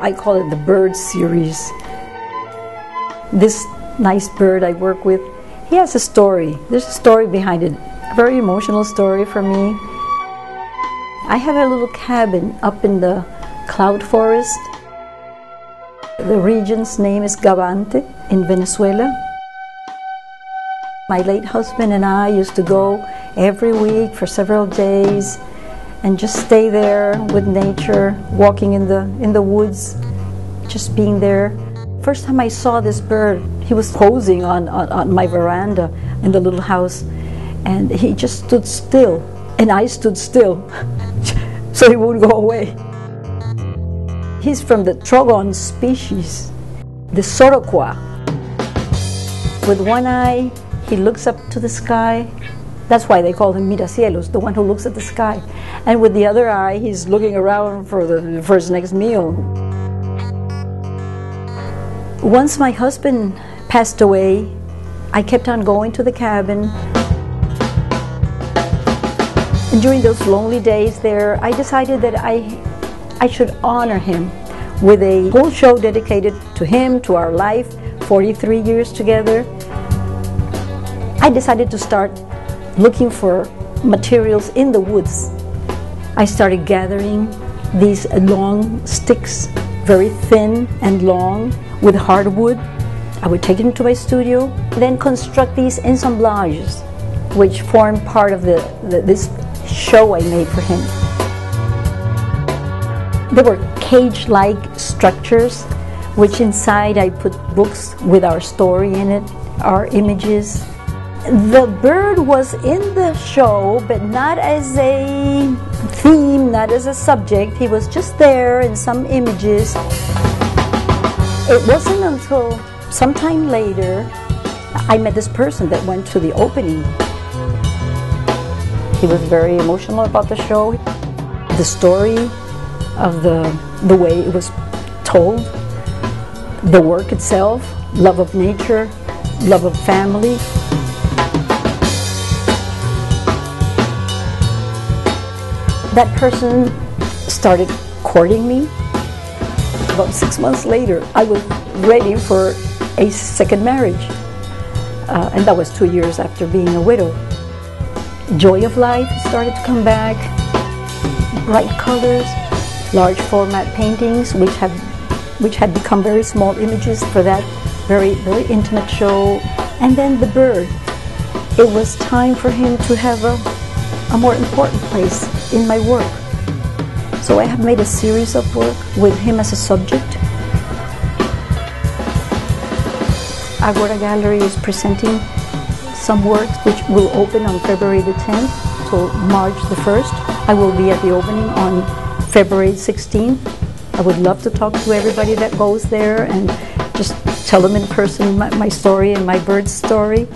I call it the bird series. This nice bird I work with, he has a story. There's a story behind it, a very emotional story for me. I have a little cabin up in the cloud forest. The region's name is Gavante in Venezuela. My late husband and I used to go every week for several days and just stay there with nature, walking in the woods, just being there. First time I saw this bird, he was posing on my veranda in the little house, and he just stood still, and I stood still, so he wouldn't go away. He's from the trogon species, the soroqua. With one eye, he looks up to the sky. That's why they call him Miracielos, the one who looks at the sky. And with the other eye, he's looking around for his next meal. Once my husband passed away, I kept on going to the cabin. And during those lonely days there, I decided that I should honor him with a whole show dedicated to him, to our life, 43 years together. I decided to start looking for materials in the woods. I started gathering these long sticks, very thin and long, with hardwood. I would take them to my studio, then construct these ensemblages, which form part of this show I made for him. They were cage-like structures, which inside I put books with our story in it, our images. The bird was in the show, but not as a theme, not as a subject. He was just there in some images. It wasn't until sometime later I met this person that went to the opening. He was very emotional about the show, the story of the way it was told, the work itself, love of nature, love of family. That person started courting me. About 6 months later, I was ready for a second marriage. And that was 2 years after being a widow. Joy of life started to come back. Bright colors, large format paintings, which had become very small images for that very, very intimate show. And then the bird. It was time for him to have a more important place in my work. So I have made a series of work with him as a subject. Agora Gallery is presenting some works which will open on February the 10th till March the 1st. I will be at the opening on February 16th. I would love to talk to everybody that goes there and just tell them in person my story and my bird's story.